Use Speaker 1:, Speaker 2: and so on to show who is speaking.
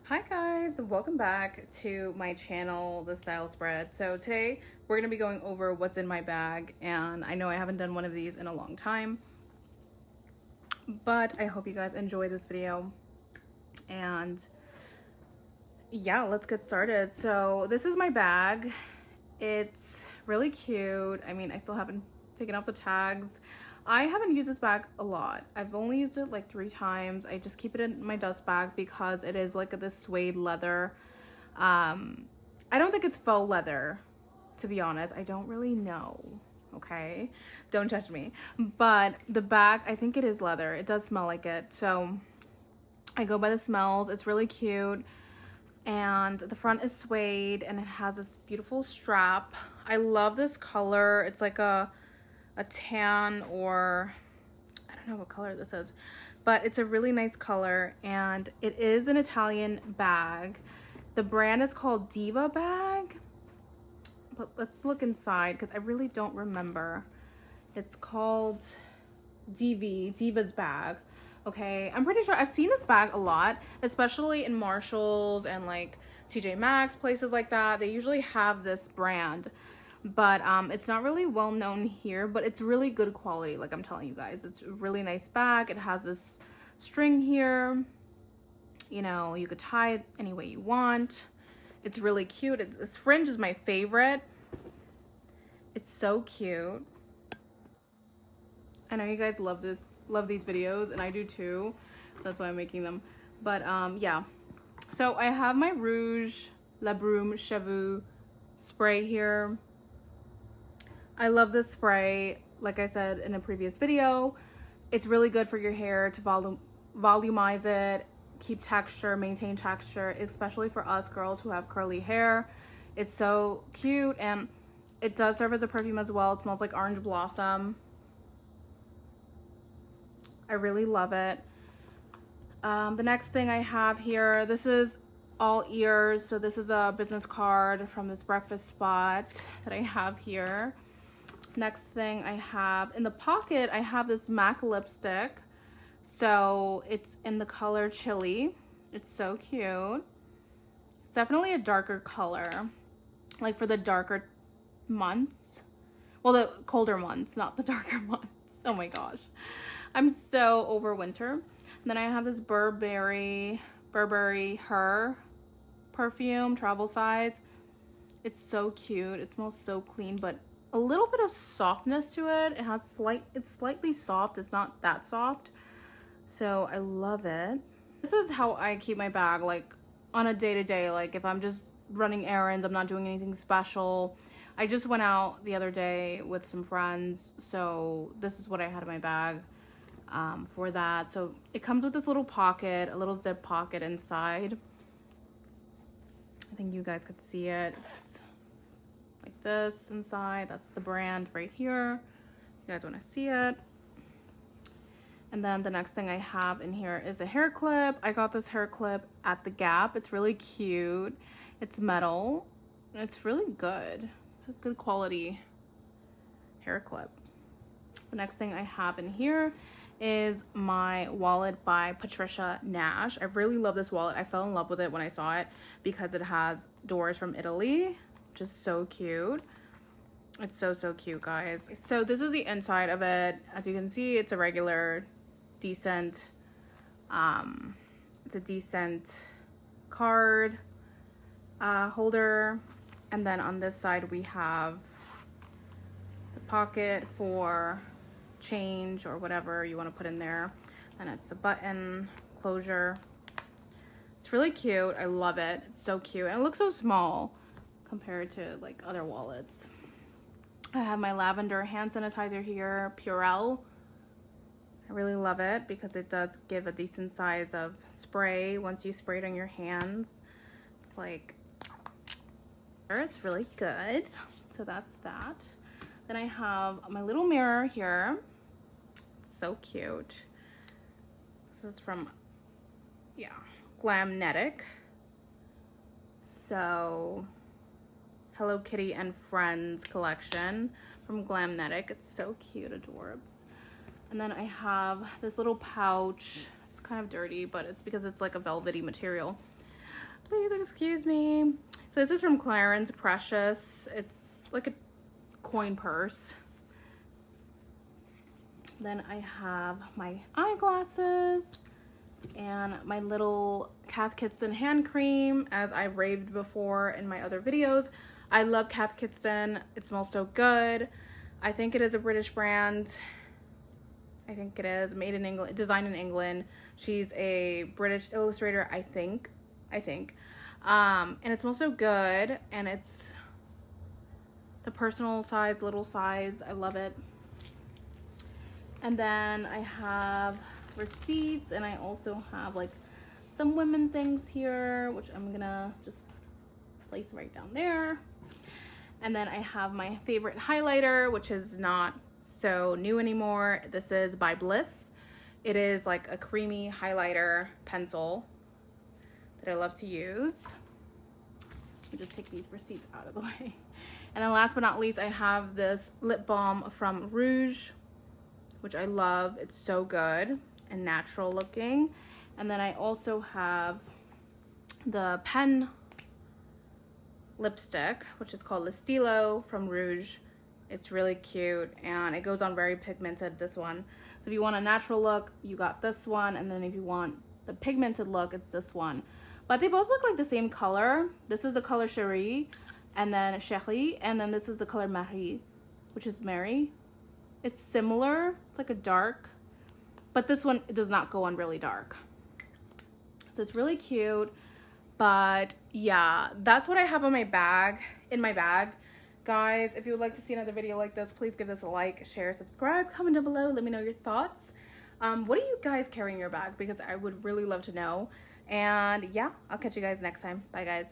Speaker 1: Hi guys, welcome back to my channel, The Style Spread. So today we're going to be going over what's in my bag, and I know I haven't done one of these in a long time, but I hope you guys enjoy this video. And yeah, let's get started. So this is my bag. It's really cute. I mean, I still haven't taken off the tags. I haven't used this bag a lot. I've only used it like 3 times. I just keep it in my dust bag because it is like this suede leather. I don't think it's faux leather, to be honest. I don't really know. Okay, don't judge me. But the bag, I think it is leather. It does smell like it. So I go by the smells. It's really cute. And the front is suede and it has this beautiful strap. I love this color. It's like a tan, or I don't know what color this is, but it's a really nice color, and it is an Italian bag. The brand is called Diva bag, but let's look inside because I really don't remember. It's called Diva's bag. Okay, I'm pretty sure I've seen this bag a lot, especially in Marshalls and like TJ Maxx, places like that. They usually have this brand, but it's not really well known here, but it's really good quality. Like I'm telling you guys, it's a really nice bag. It has this string here, you know, you could tie it any way you want. It's really cute. This fringe is my favorite. It's so cute. I know you guys love these videos, and I do too. That's why I'm making them. But yeah. So I have my Rouge La Brume Cheveux spray here. I love this spray. Like I said in a previous video, it's really good for your hair to volumize it, keep texture, maintain texture, especially for us girls who have curly hair. It's so cute, and it does serve as a perfume as well. It smells like orange blossom. I really love it. The next thing I have here, this is all ears. So this is a business card from this breakfast spot that I have here. Next thing I have in the pocket, I have this MAC lipstick. So it's in the color Chili. It's so cute. It's definitely a darker color, like for the darker months. Well, the colder months, not the darker months. Oh my gosh. I'm so over winter. And then I have this Burberry Her perfume, travel size. It's so cute. It smells so clean, but a little bit of softness to it. It has it's slightly soft. It's not that soft. So I love it. This is how I keep my bag, like on a day-to-day. Like if I'm just running errands, I'm not doing anything special. I just went out the other day with some friends, so this is what I had in my bag for that. So it comes with this little pocket, a little zip pocket inside. I think you guys could see it. It's like this inside. That's the brand right here. You guys want to see it? And then the next thing I have in here is a hair clip. I got this hair clip at the Gap. It's really cute. It's metal and it's really good. It's a good quality hair clip. The next thing I have in here is my wallet by Patricia Nash. I really love this wallet. I fell in love with it when I saw it because it has doors from Italy. Just so cute. It's so cute, guys. So this is the inside of it. As you can see, it's a regular decent it's a decent card holder, and then on this side we have the pocket for change or whatever you want to put in there, and it's a button closure. It's really cute. I love it. It's so cute, and it looks so small compared to like other wallets. I have my lavender hand sanitizer here, Purell. I really love it because it does give a decent size of spray once you spray it on your hands. It's like, it's really good. So that's that. Then I have my little mirror here. It's so cute. This is from, yeah, Glamnetic. So Hello Kitty and Friends collection from Glamnetic. It's so cute, adorbs. And then I have this little pouch. It's kind of dirty, but it's because it's like a velvety material. Please excuse me. So this is from Clarins Precious. It's like a coin purse. Then I have my eyeglasses and my little Cath Kidston hand cream, as I've raved before in my other videos. I love Cath Kidston. It smells so good. I think it is a British brand. I think it is made in England, designed in England. She's a British illustrator, I think. And it smells so good, and it's the personal size, little size. I love it. And then I have receipts, and I also have like some women things here, which I'm gonna just place right down there. And then I have my favorite highlighter, which is not so new anymore. This is by Bliss. It is like a creamy highlighter pencil that I love to use. Let me just take these receipts out of the way. And then last but not least, I have this lip balm from Rouge, which I love. It's so good and natural looking. And then I also have the pen lipstick, which is called L'Estilo from Rouge. It's really cute and it goes on very pigmented, this one. So if you want a natural look, you got this one. And then if you want the pigmented look, it's this one. But they both look like the same color. This is the color Cherie, and then Cherie, and then this is the color Marie, which is Mary. It's similar. It's like a dark, but this one, it does not go on really dark. So it's really cute. But yeah, that's what I have in my bag. Guys, if you would like to see another video like this, please give this a like, share, subscribe, comment down below. Let me know your thoughts. What do you guys carry in your bag? Because I would really love to know. And yeah, I'll catch you guys next time. Bye, guys.